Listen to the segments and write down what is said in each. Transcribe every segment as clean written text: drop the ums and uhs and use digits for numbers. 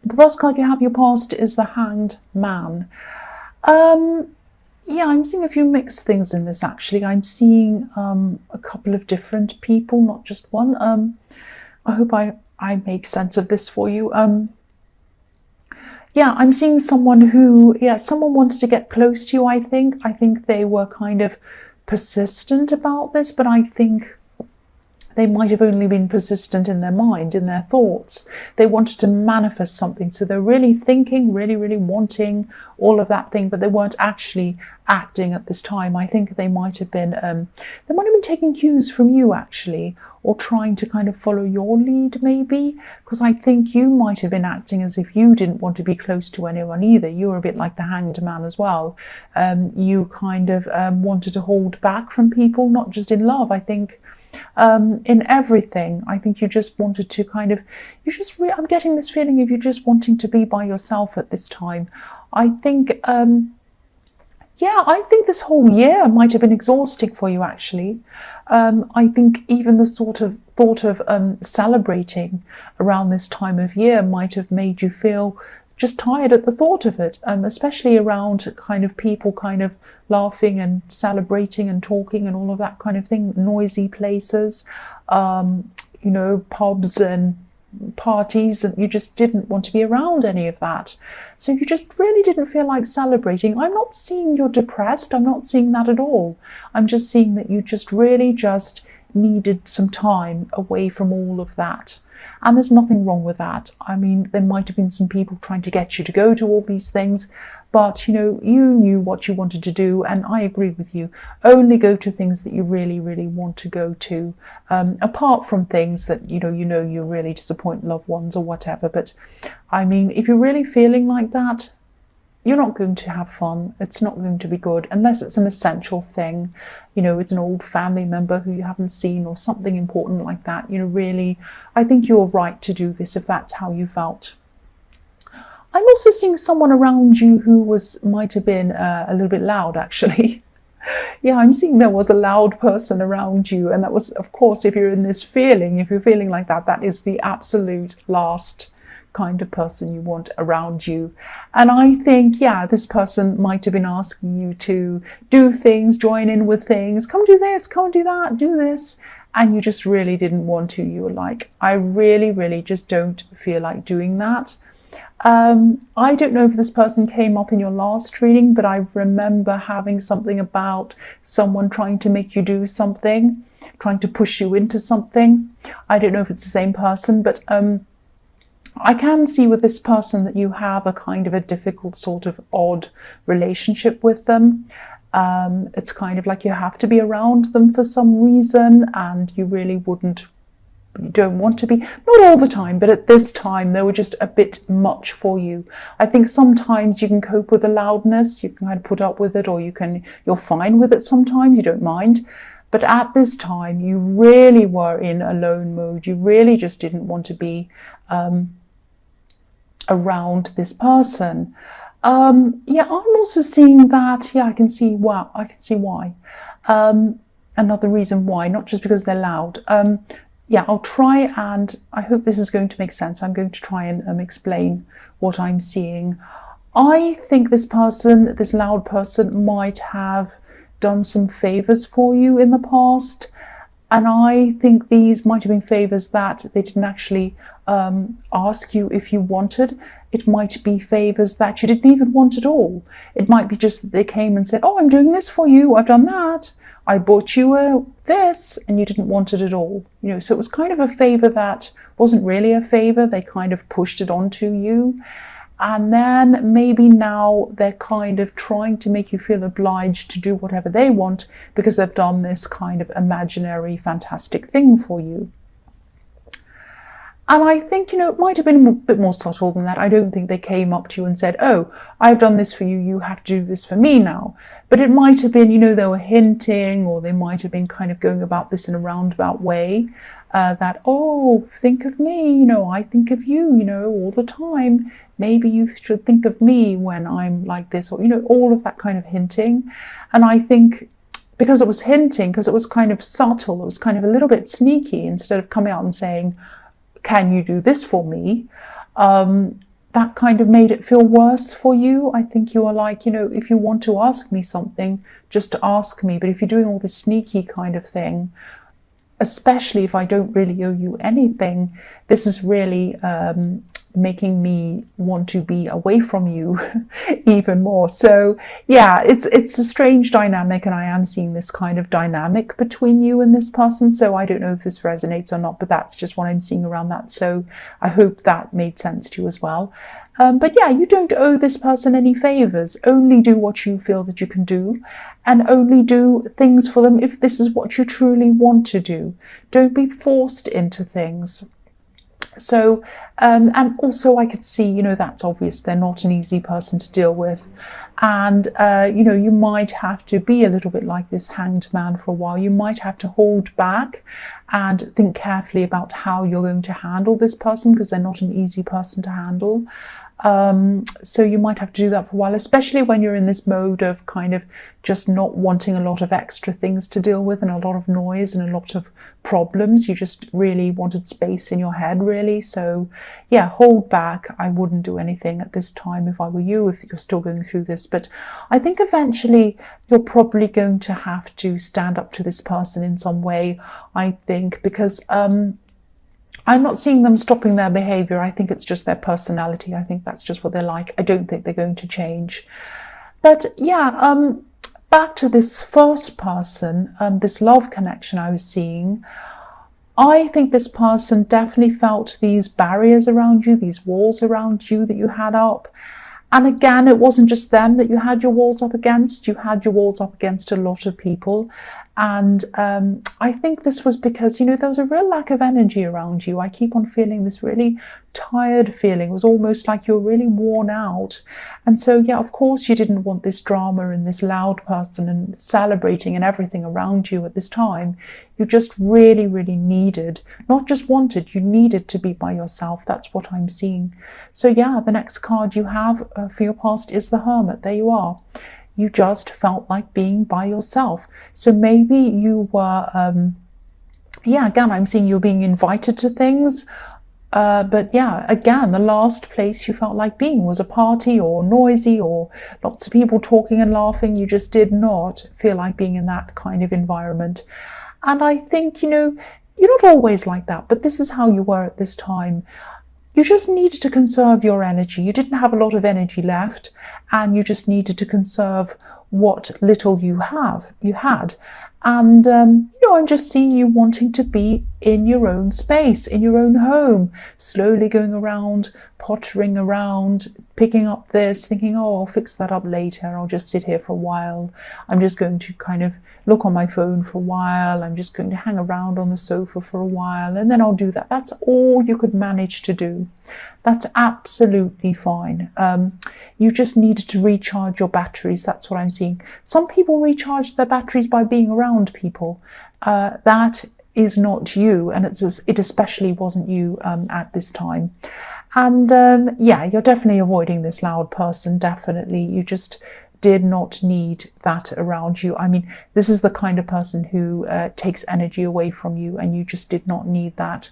The first card you have your past is the Hanged Man. Yeah, I'm seeing a few mixed things in this, actually. I'm seeing a couple of different people, not just one. I hope I make sense of this for you. Yeah, I'm seeing someone who, someone wanted to get close to you, I think. I think they were kind of persistent about this, but I think they might have only been persistent in their mind, in their thoughts. They wanted to manifest something. So they're really thinking, really, really wanting all of that thing, but they weren't actually acting at this time. I think they might have been taking cues from you, actually, or trying to kind of follow your lead, maybe, because I think you might have been acting as if you didn't want to be close to anyone either. You were a bit like the Hanged Man as well. You kind of wanted to hold back from people, not just in love, I think. In everything, I think you just wanted to kind of, I'm getting this feeling of you just wanting to be by yourself at this time. I think, I think this whole year might have been exhausting for you, actually. I think even the sort of thought of celebrating around this time of year might have made you feel just tired at the thought of it, especially around kind of people kind of laughing and celebrating and talking and all of that kind of thing, noisy places, pubs and parties, and you just didn't want to be around any of that. So you just really didn't feel like celebrating. I'm not seeing you're depressed. I'm not seeing that at all. I'm just seeing that you just really just needed some time away from all of that. And there's nothing wrong with that. I mean, there might have been some people trying to get you to go to all these things, but, you knew what you wanted to do, and I agree with you. Only go to things that you really, really want to go to, apart from things that, you really disappoint loved ones or whatever. But, I mean, if you're really feeling like that, you're not going to have fun. It's not going to be good unless it's an essential thing. It's an old family member who you haven't seen or something important like that. Really, I think you're right to do this if that's how you felt. I'm also seeing someone around you who might have been a little bit loud, actually. Yeah, I'm seeing there was a loud person around you. And that was, of course, if you're feeling like that, that is the absolute last kind of person you want around you. And I think, this person might have been asking you to do things, join in with things, come do this, come do that, do this. And you just really didn't want to. You were like, I really, really just don't feel like doing that. I don't know if this person came up in your last reading, but I remember having something about someone trying to make you do something, trying to push you into something. I don't know if it's the same person, but I can see with this person that you have a kind of a difficult sort of odd relationship with them. It's kind of like you have to be around them for some reason, and you really don't want to be, not all the time, but at this time they were just a bit much for you. I think sometimes you can cope with the loudness, you can kind of put up with it, or you're fine with it sometimes, you don't mind. But at this time you really were in alone mode. You really just didn't want to be around this person. I'm also seeing that, I can see why. Another reason why, not just because they're loud. I'll try, and I hope this is going to make sense. I'm going to try and explain what I'm seeing. I think this loud person, might have done some favors for you in the past. And I think these might have been favors that they didn't actually ask you if you wanted. It might be favors that you didn't even want at all. It might be just that they came and said, oh, I'm doing this for you, I've done that, I bought you this, and you didn't want it at all. So it was kind of a favor that wasn't really a favor. They kind of pushed it onto you. And then maybe now they're kind of trying to make you feel obliged to do whatever they want because they've done this kind of imaginary, fantastic thing for you. And I think, it might have been a bit more subtle than that. I don't think they came up to you and said, oh, I've done this for you, you have to do this for me now. But it might have been, they were hinting, or they might have been kind of going about this in a roundabout way, that, oh, think of me, I think of you, all the time. Maybe you should think of me when I'm like this, or, all of that kind of hinting. And I think because it was hinting, because it was kind of subtle, it was kind of a little bit sneaky, instead of coming out and saying, can you do this for me? that kind of made it feel worse for you. I think you were like, if you want to ask me something, just ask me. But if you're doing all this sneaky kind of thing, especially if I don't really owe you anything, this is really making me want to be away from you even more. So yeah, it's a strange dynamic, and I am seeing this kind of dynamic between you and this person. So I don't know if this resonates or not, but that's just what I'm seeing around that. So I hope that made sense to you as well. But yeah, you don't owe this person any favors. Only do what you feel that you can do, and only do things for them if this is what you truly want to do. Don't be forced into things. So, and also I could see, that's obvious. They're not an easy person to deal with. And, you might have to be a little bit like this hanged man for a while. You might have to hold back and think carefully about how you're going to handle this person, because they're not an easy person to handle. So you might have to do that for a while, especially when you're in this mode of kind of just not wanting a lot of extra things to deal with and a lot of noise and a lot of problems. You just really wanted space in your head, really. So yeah, hold back. I wouldn't do anything at this time if I were you, if you're still going through this. But I think eventually you're probably going to have to stand up to this person in some way, I think, because I'm not seeing them stopping their behavior. I think it's just their personality. I think that's just what they're like. I don't think they're going to change. But yeah, back to this first person, this love connection I was seeing. I think this person definitely felt these barriers around you, these walls around you that you had up. And again, it wasn't just them that you had your walls up against. You had your walls up against a lot of people. And I think this was because, there was a real lack of energy around you. I keep on feeling this really tired feeling. It was almost like you're really worn out. And so, yeah, of course, you didn't want this drama and this loud person and celebrating and everything around you at this time. You just really, really needed, not just wanted, you needed to be by yourself. That's what I'm seeing. So, yeah, the next card you have for your past is the Hermit. There you are. You just felt like being by yourself. So maybe you were, again, I'm seeing you being invited to things. But yeah, again, the last place you felt like being was a party or noisy or lots of people talking and laughing. You just did not feel like being in that kind of environment. And I think, you're not always like that, but this is how you were at this time. You just needed to conserve your energy. You didn't have a lot of energy left, and you just needed to conserve what little you had. And, I'm just seeing you wanting to be in your own space, in your own home, slowly going around, pottering around, picking up this, thinking, oh, I'll fix that up later. I'll just sit here for a while. I'm just going to kind of look on my phone for a while. I'm just going to hang around on the sofa for a while, and then I'll do that. That's all you could manage to do. That's absolutely fine. You just needed to recharge your batteries. That's what I'm seeing. Some people recharge their batteries by being around people. That is not you, and it especially wasn't you at this time. And yeah, you're definitely avoiding this loud person, definitely. You just did not need that around you. I mean, this is the kind of person who takes energy away from you, and you just did not need that,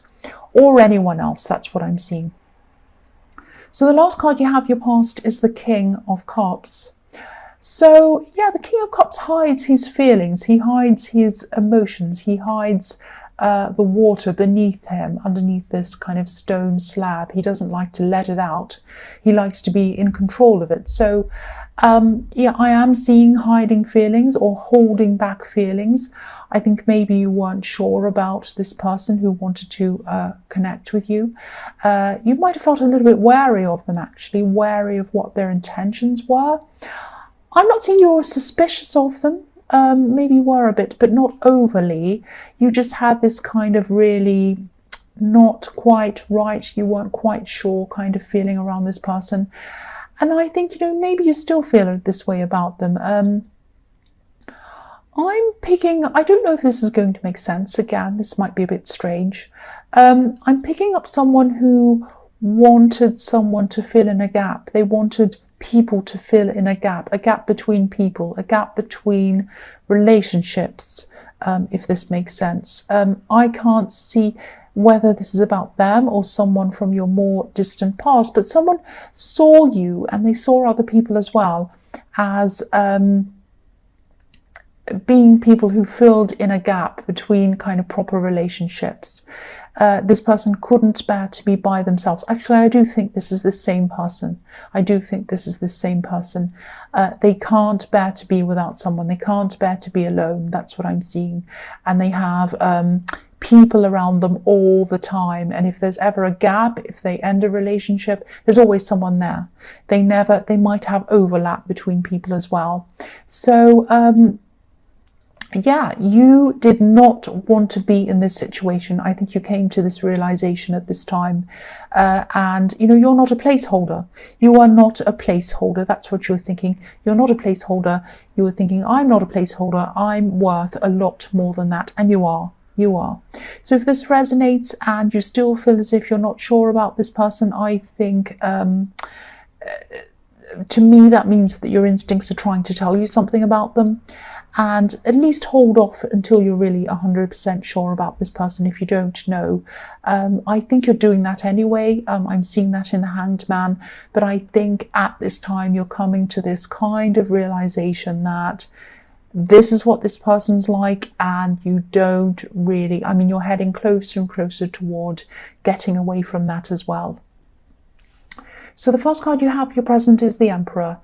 or anyone else. That's what I'm seeing. So the last card you have, your past, is the King of Cups. So yeah, the King of Cups hides his feelings, he hides his emotions, he hides the water beneath him, underneath this kind of stone slab. He doesn't like to let it out. He likes to be in control of it. So yeah, I am seeing hiding feelings or holding back feelings. I think maybe you weren't sure about this person who wanted to connect with you. You might have felt a little bit wary of them, actually, wary of what their intentions were. I'm not saying you were suspicious of them. Maybe you were a bit, but not overly. You just had this kind of really not quite right, you weren't quite sure kind of feeling around this person. And I think, maybe you still feel this way about them. I'm picking, I don't know if this is going to make sense. Again, this might be a bit strange. I'm picking up someone who wanted someone to fill in a gap. They wanted people to fill in a gap between people, a gap between relationships, if this makes sense. I can't see, whether this is about them or someone from your more distant past, but someone saw you, and they saw other people as well, as being people who filled in a gap between kind of proper relationships. This person couldn't bear to be by themselves. Actually, I do think this is the same person. I do think this is the same person. They can't bear to be without someone. They can't bear to be alone. That's what I'm seeing. And they have people around them all the time. And if there's ever a gap, if they end a relationship, there's always someone there. They might have overlap between people as well. So, yeah, you did not want to be in this situation. I think you came to this realization at this time. And, you know, you're not a placeholder. You are not a placeholder. That's what you're thinking. You're not a placeholder. You were thinking, I'm not a placeholder. I'm worth a lot more than that. And you are. You are. So if this resonates and you still feel as if you're not sure about this person, I think to me that means that your instincts are trying to tell you something about them. And at least hold off until you're really 100% sure about this person if you don't know. I think you're doing that anyway. I'm seeing that in the Hanged Man. But I think at this time you're coming to this kind of realization that this is what this person's like, and you don't really, I mean, you're heading closer and closer toward getting away from that as well. So the first card you have for your present is the Emperor.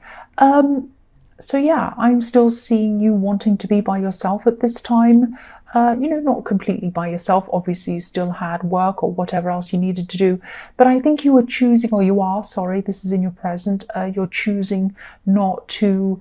So yeah, I'm still seeing you wanting to be by yourself at this time. You know, not completely by yourself. Obviously, you still had work or whatever else you needed to do. But I think you were choosing, or you are, sorry, this is in your present. You're choosing not to,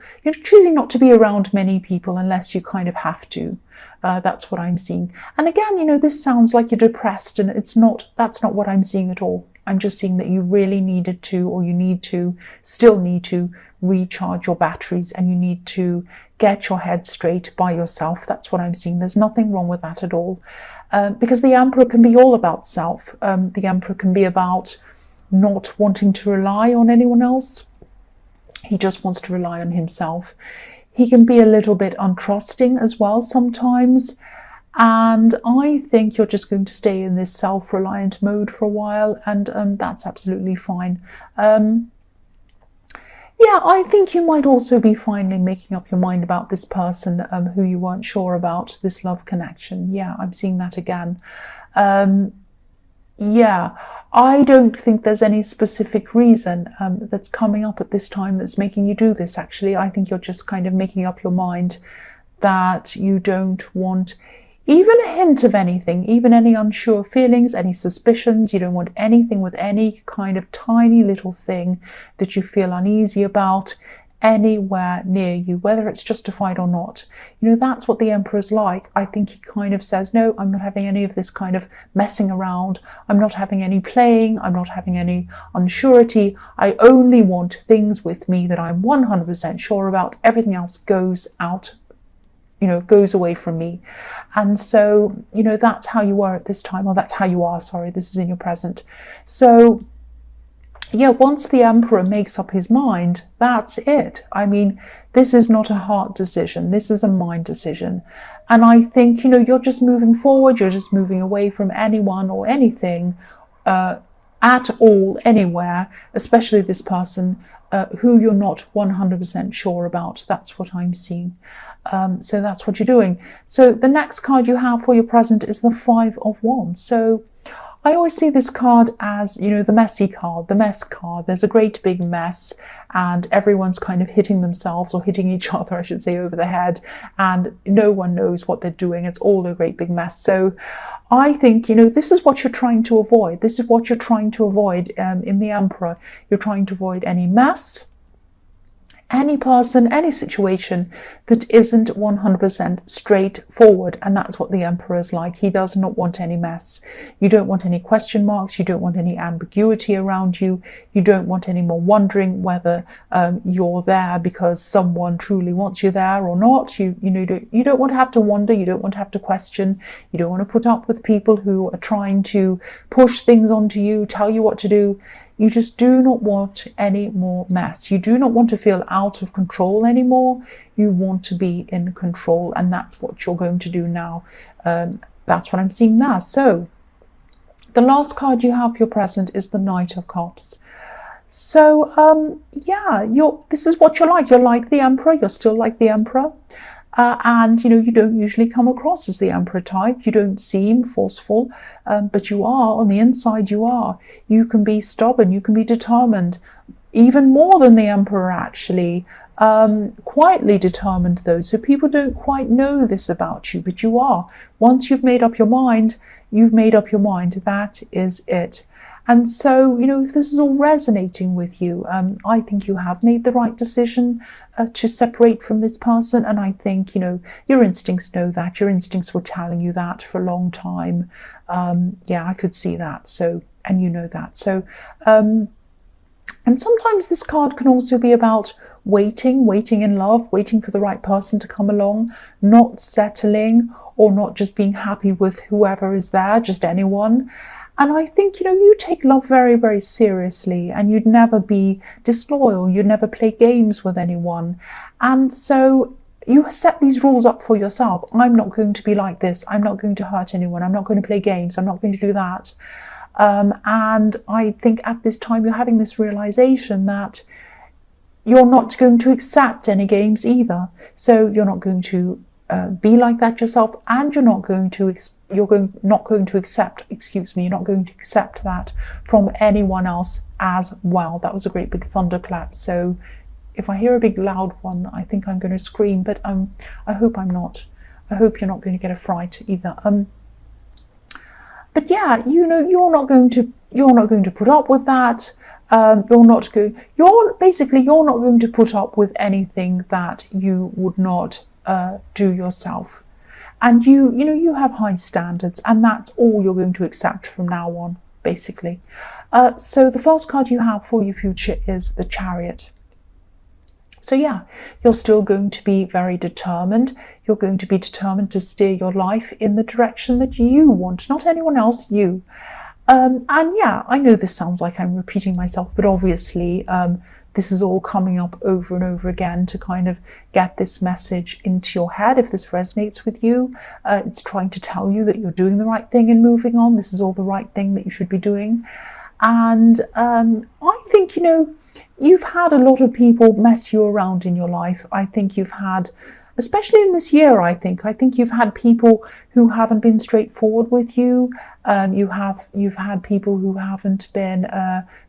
be around many people unless you kind of have to. That's what I'm seeing. And again, you know, this sounds like you're depressed, and that's not what I'm seeing at all. I'm just seeing that you really needed to, or you still need to recharge your batteries, and you need to get your head straight by yourself. That's what I'm seeing. There's nothing wrong with that at all. Because the Emperor can be all about self. The Emperor can be about not wanting to rely on anyone else. He just wants to rely on himself. He can be a little bit untrusting as well sometimes. And I think you're just going to stay in this self-reliant mode for a while, and that's absolutely fine. Yeah, I think you might also be finally making up your mind about this person who you weren't sure about, this love connection. Yeah, I'm seeing that again. Yeah, I don't think there's any specific reason that's coming up at this time that's making you do this, actually. I think you're just kind of making up your mind that you don't want even a hint of anything, even any unsure feelings, any suspicions. You don't want anything with any kind of tiny little thing that you feel uneasy about anywhere near you, whether it's justified or not. You know, that's what the Emperor's like. I think he kind of says, no, I'm not having any of this kind of messing around. I'm not having any playing. I'm not having any unsurety. I only want things with me that I'm 100% sure about. Everything else goes out, goes away from me. And so, that's how you were at this time, or that's how you are, sorry, this is in your present. So, yeah, once the Emperor makes up his mind, that's it. I mean, this is not a heart decision. This is a mind decision. And I think, you're just moving forward. You're just moving away from anyone or anything at all, anywhere, especially this person who you're not 100% sure about. That's what I'm seeing. So that's what you're doing. So the next card you have for your present is the Five of Wands. So I always see this card as, the messy card, the mess card. There's a great big mess, and everyone's kind of hitting themselves, or hitting each other, I should say, over the head, and no one knows what they're doing. It's all a great big mess. So I think, this is what you're trying to avoid. This is what you're trying to avoid in the Emperor. You're trying to avoid any mess, any person, any situation that isn't 100% straightforward. And that's what the Emperor is like. He does not want any mess. You don't want any question marks. You don't want any ambiguity around you. You don't want any more wondering whether you're there because someone truly wants you there or not. You don't want to have to wonder. You don't want to have to question. You don't want to put up with people who are trying to push things onto you, tell you what to do. You just do not want any more mess. You do not want to feel out of control anymore. You want to be in control, and that's what you're going to do now. That's what I'm seeing now. So The last card you have for your present is the Knight of Cups. So, yeah, this is what you're like. You're like the Emperor. You're still like the Emperor. And, you don't usually come across as the Emperor type. You don't seem forceful, but you are. On the inside, you are. You can be stubborn. You can be determined. Even more than the Emperor, actually. Quietly determined, though. So people don't quite know this about you, but you are. Once you've made up your mind, you've made up your mind. That is it. And so, if this is all resonating with you, I think you have made the right decision to separate from this person. And I think, your instincts know that. Your instincts were telling you that for a long time. Yeah, I could see that. So, and you know that. So, and sometimes this card can also be about waiting in love, waiting for the right person to come along, not settling or not just being happy with whoever is there, just anyone. And I think, you take love very, very seriously, and you'd never be disloyal. You'd never play games with anyone. And so you set these rules up for yourself. I'm not going to be like this. I'm not going to hurt anyone. I'm not going to play games. I'm not going to do that. And I think at this time you're having this realization that you're not going to accept any games either. So you're not going to be like that yourself, and you're not going to accept that from anyone else as well. That was a great big thunderclap. So if I hear a big loud one, I think I'm going to scream, but I hope I'm not. I hope you're not going to get a fright either. But yeah, you're not going to put up with that. You're not going to put up with anything that you would not do yourself. And you have high standards, and that's all you're going to accept from now on, basically. So the first card you have for your future is the Chariot. So yeah, you're still going to be very determined. You're going to be determined to steer your life in the direction that you want, not anyone else, you. And yeah, I know this sounds like I'm repeating myself, but obviously this is all coming up over and over again to kind of get this message into your head. If this resonates with you, it's trying to tell you that you're doing the right thing and moving on. This is all the right thing that you should be doing. And I think, you've had a lot of people mess you around in your life. I think you've had, especially in this year, I think you've had people who haven't been straightforward with you. You've had people who haven't been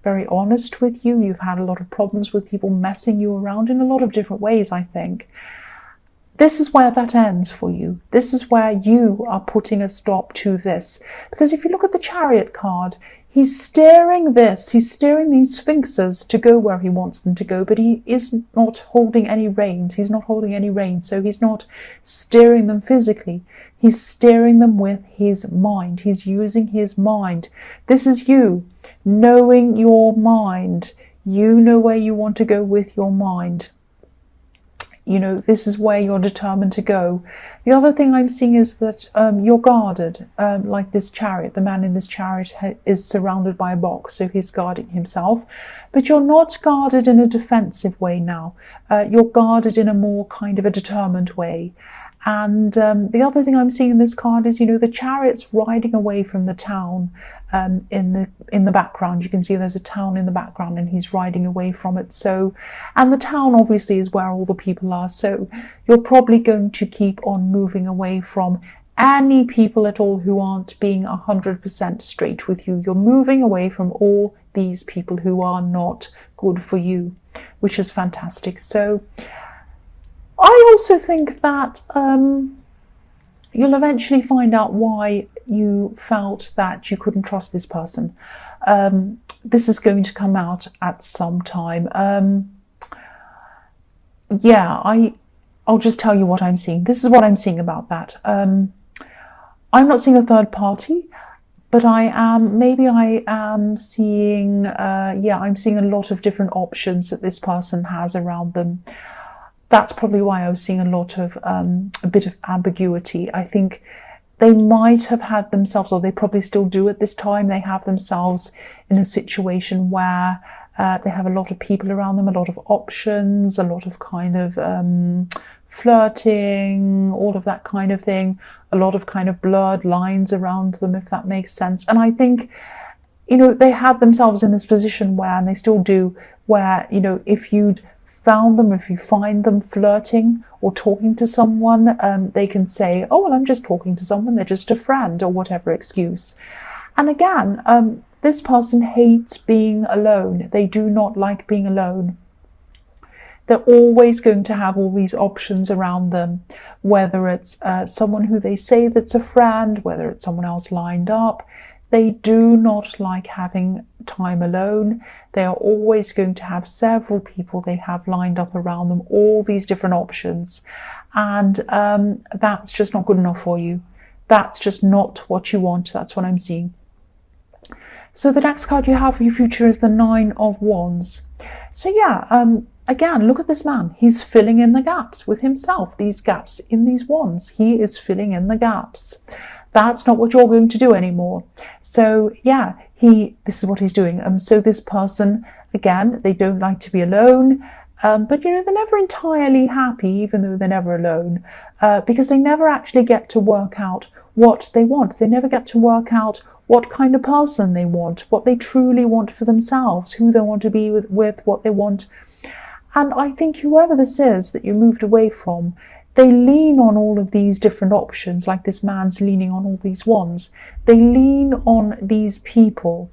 very honest with you. You've had a lot of problems with people messing you around in a lot of different ways, I think. This is where that ends for you. This is where you are putting a stop to this. Because if you look at the Chariot card, he's steering these sphinxes to go where he wants them to go, but he is not holding any reins. He's not holding any reins, so he's not steering them physically. He's steering them with his mind. He's using his mind. This is you, knowing your mind. You know where you want to go with your mind. This is where you're determined to go. The other thing I'm seeing is that you're guarded, like this Chariot. The man in this Chariot is surrounded by a box, so he's guarding himself. But you're not guarded in a defensive way now. You're guarded in a more kind of a determined way. And the other thing I'm seeing in this card is, the Chariot's riding away from the town in the background. You can see there's a town in the background and he's riding away from it. So, and the town obviously is where all the people are. So you're probably going to keep on moving away from any people at all who aren't being 100% straight with you. You're moving away from all these people who are not good for you, which is fantastic. So I also think that you'll eventually find out why you felt that you couldn't trust this person. This is going to come out at some time. Yeah, I'll just tell you what I'm seeing. This is what I'm seeing about that. I'm not seeing a third party, but I'm seeing, I'm seeing a lot of different options that this person has around them. That's probably why I was seeing a lot of, a bit of ambiguity. I think they might have had themselves, or they probably still do at this time, they have themselves in a situation where they have a lot of people around them, a lot of options, a lot of kind of flirting, all of that kind of thing, a lot of kind of blurred lines around them, if that makes sense. And I think, you know, they had themselves in this position where, and they still do, where, you know, if you'd found them, if you find them flirting or talking to someone, they can say, oh, well, I'm just talking to someone, they're just a friend, or whatever excuse. And again, this person hates being alone. They do not like being alone. They're always going to have all these options around them, whether it's someone who they say that's a friend, whether it's someone else lined up. They do not like having time alone. They are always going to have several people they have lined up around them, all these different options. And that's just not good enough for you. That's just not what you want. That's what I'm seeing. So the next card you have for your future is the Nine of Wands. So yeah, again, look at this man. He's filling in the gaps with himself. These gaps in these wands. He is filling in the gaps. That's not what you're going to do anymore. So yeah, this is what he's doing. So this person, again, they don't like to be alone. But you know, they're never entirely happy, even though they're never alone, because they never actually get to work out what they want. They never get to work out what kind of person they want, what they truly want for themselves, who they want to be with, what they want. And I think whoever this is that you moved away from, they lean on all of these different options, like this man's leaning on all these wands. They lean on these people.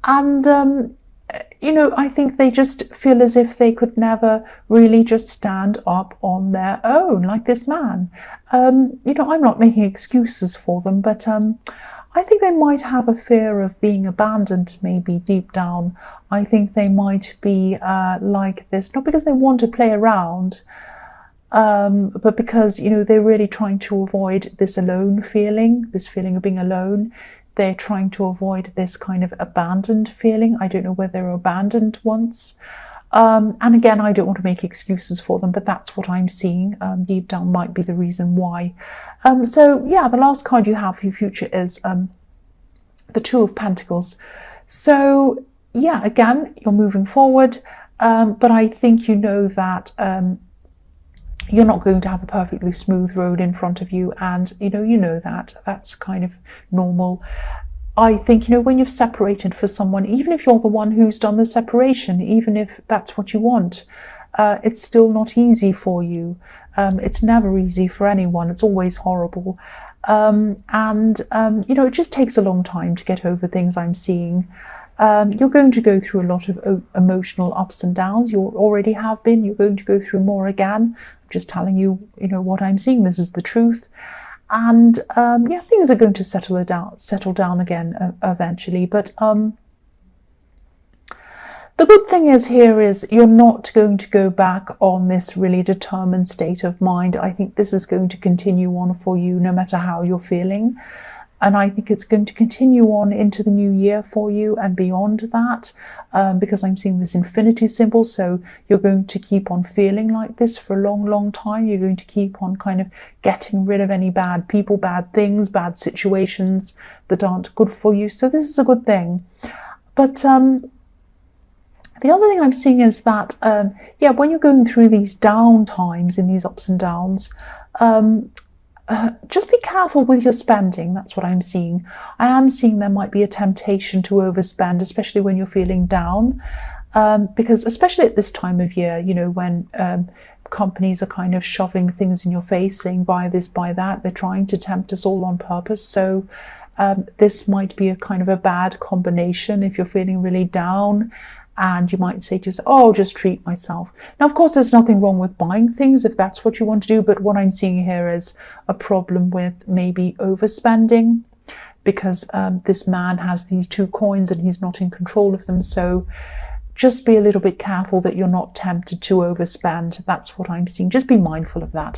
And, you know, I think they just feel as if they could never really just stand up on their own, like this man. You know, I'm not making excuses for them, but I think they might have a fear of being abandoned, maybe deep down. I think they might be like this, not because they want to play around, but because, you know, they're really trying to avoid this alone feeling, this feeling of being alone. They're trying to avoid this kind of abandoned feeling. I don't know whether they were abandoned once. And again, I don't want to make excuses for them, but that's what I'm seeing. Deep down might be the reason why. So yeah, the last card you have for your future is the Two of Pentacles. So yeah, again, you're moving forward, but I think you know that you're not going to have a perfectly smooth road in front of you, and you know that that's kind of normal. I think, you know, when you've separated for someone, even if you're the one who's done the separation, even if that's what you want, it's still not easy for you. It's never easy for anyone. It's always horrible. You know, it just takes a long time to get over things, I'm seeing. You're going to go through a lot of emotional ups and downs. You already have been. You're going to go through more again. I'm just telling you, you know, what I'm seeing. This is the truth. And yeah, things are going to settle down again eventually. But the good thing is here is you're not going to go back on this really determined state of mind. I think this is going to continue on for you no matter how you're feeling. And I think it's going to continue on into the new year for you and beyond that, because I'm seeing this infinity symbol. So you're going to keep on feeling like this for a long, long time. You're going to keep on kind of getting rid of any bad people, bad things, bad situations that aren't good for you. So this is a good thing. But the other thing I'm seeing is that, yeah, when you're going through these down times, in these ups and downs, just be careful with your spending. That's what I'm seeing. I am seeing there might be a temptation to overspend, especially when you're feeling down, because especially at this time of year, you know, when companies are kind of shoving things in your face, saying buy this, buy that. They're trying to tempt us all on purpose. So this might be a kind of a bad combination if you're feeling really down. And you might say to yourself, oh, I'll just treat myself. Now, of course, there's nothing wrong with buying things if that's what you want to do. But what I'm seeing here is a problem with maybe overspending, because this man has these two coins and he's not in control of them. So just be a little bit careful that you're not tempted to overspend. That's what I'm seeing. Just be mindful of that.